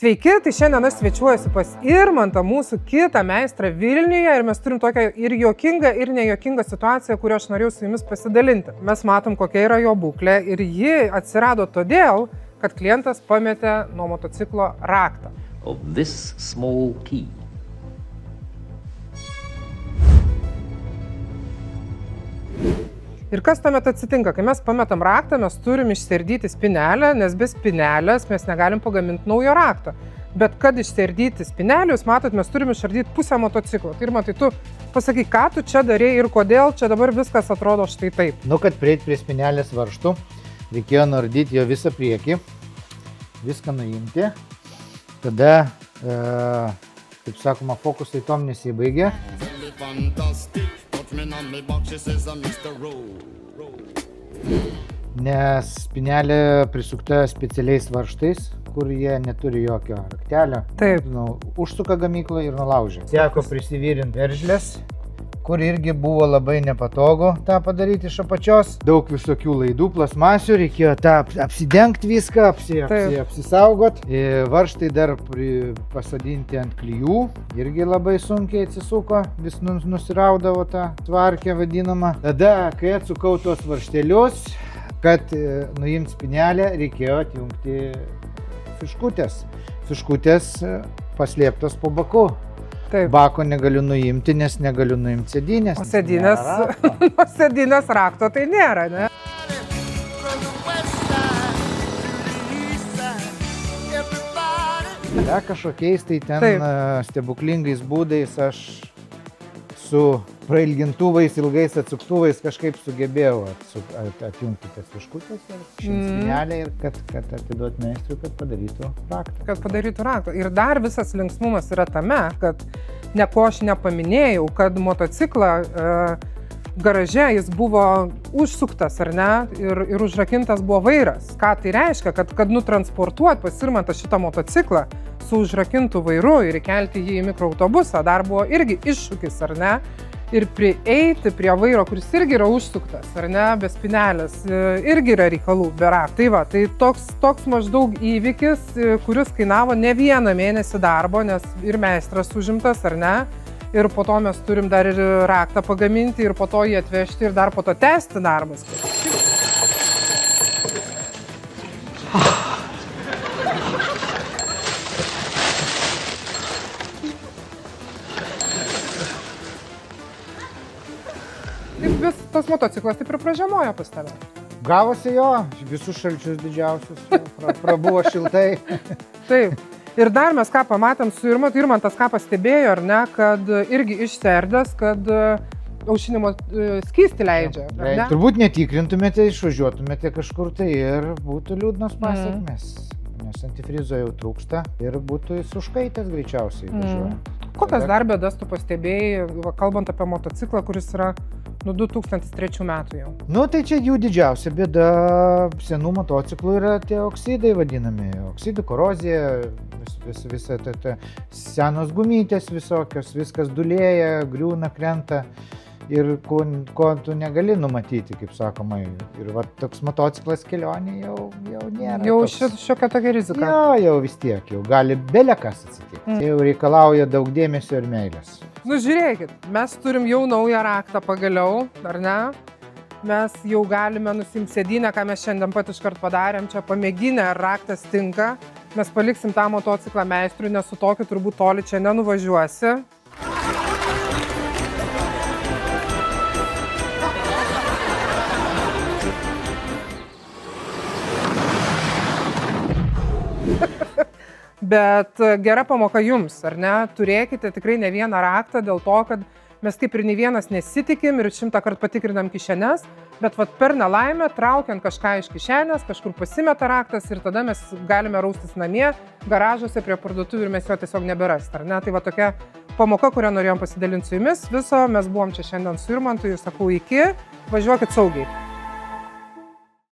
Sveiki, tai šiandien aš svečiuojuosi pas Irmantą, mūsų kitą meistrą Vilniuje ir mes turim tokią ir juokingą, ir nejuokingą situaciją, kurią aš norėjau su jumis pasidalinti. Mes matom, kokia yra jo būklė ir ji atsirado todėl, kad klientas pametė nuo motociklo raktą. Of this small key. Ir kas tuomet atsitinka? Kai mes pametam raktą, mes turim išsiardyti spynelę, nes be spynelės mes negalim pagaminti naujo rakto. Bet kad išsiardyti spynelę, jūs matot, mes turim išardyti pusę motociklo. Tai Irmantai, tu pasakyk, ką tu čia darėjai ir kodėl čia dabar viskas atrodo štai taip. Nu, kad prieit prie spynelės varžtų, reikėjo nuardyti jo visą priekį, viską nuimti. Tada, kaip sakoma, fokusai tom nesibaigė. Nes spynelė prisukta specialiais varžtais, kur jie neturi jokio raktelio. Taip. Užsuka gamyklą ir nulaužia. Teko prisivyrinti veržlės, kur irgi buvo labai nepatogu tą padaryti iš apačios. Daug visokių laidų, plasmasių, reikėjo tą apsidengti viską, apsisaugot. Varžtai dar pasadinti ant klijų, irgi labai sunkiai atsisuko, vis nusiraudavo tą tvarkę vadinamą. Tada, kai atsukau tuos varžtelius, kad nuimti spynelę, reikėjo atjungti fiškutės. Fiškutės paslėptos po baku. Taip. Bako negaliu nuimti, nes negaliu nuimti sėdynės. O sėdynės rakto tai nėra, ne? Da, kažkokiais tai ten stebuklingais būdais aš su prailgintuvais, ilgais atsuktuvais kažkaip sugebėjau atjungti tas fiškutės ir spynelę ir kad atiduot meistrui, kad padarytų raktą. Kad padarytų raktą. Ir dar visas linksmumas yra tame, kad ko aš nepaminėjau, kad motociklą garaže jis buvo užsuktas, ar ne, ir užrakintas buvo vairas. Ką tai reiškia? Kad nutransportuoti pas Irmantą šitą motociklą su užrakintu vairu ir įkelti jį į mikroautobusą dar buvo irgi iššūkis, ar ne? Ir prieiti prie vairo, kuris irgi yra užsuktas, ar ne, be spynelės, irgi yra reikalų, be rakto. Tai va, tai toks maždaug įvykis, kuris kainavo ne vieną mėnesį darbo, nes ir meistras užimtas, ar ne, ir po to mes turim dar ir raktą pagaminti, ir po to jį atvežti, ir dar po to tęsti darbas. Vis tas motociklas taip ir pražiemojo pas tave. Gavosi jo, visus šalčius didžiausius, prabuvo šiltai. Taip. Ir dar mes ką pamatėm su Irmantu, Irmantas ką pastebėjo, ar ne, kad irgi išsiardęs, kad aušinimo skystį leidžia. Turbūt netikrintumėte, išvažiuotumėte kažkur tai ir būtų liūdnos pasekmės. Nes antifrizo jau trūksta ir būtų jis užkaitęs greičiausiai važiuojant. Kokias dar bėdas tu pastebėjai, kalbant apie motociklą, kuris yra nuo 2003 metų jau? Nu, tai čia jų didžiausia bėda senų motociklų yra tie oksidai vadinami. Oksidų korozija, visa senos gumytės visokios, viskas dulėja, griūna, krenta. Ir ko tu negali numatyti, kaip sakoma. Ir va, toks motociklas kelionė jau nėra. Jau šiokia tokia rizika. Jau vis tiek, jau gali belekas atsitikti. Jau reikalauja daug dėmesio ir meilės. Nu žiūrėkit, mes turim jau naują raktą pagaliau, ar ne? Mes jau galime nusimti sėdynę, ką mes šiandien pat iškart padarėm, čia pamėginę, ar raktas tinka. Mes paliksim tą motociklą meistrui, nes su tokiu turbūt toli čia nenuvažiuosi. Bet gera pamoka jums, ar ne? Turėkite tikrai ne vieną raktą dėl to, kad mes kaip ir ne vienas nesitikim ir 100 kartų patikrinam kišenes, bet vat per nelaimę, traukiant kažką iš kišenės, kažkur pasimeta raktas ir tada mes galime raustis namie, garažuose prie parduotuvių ir mes jo tiesiog neberasti, ar ne? Tai va tokia pamoka, kurią norėjom pasidalinti su jumis. Viso, mes buvom čia šiandien su Irmantu, jūs sakau iki, važiuokit saugiai.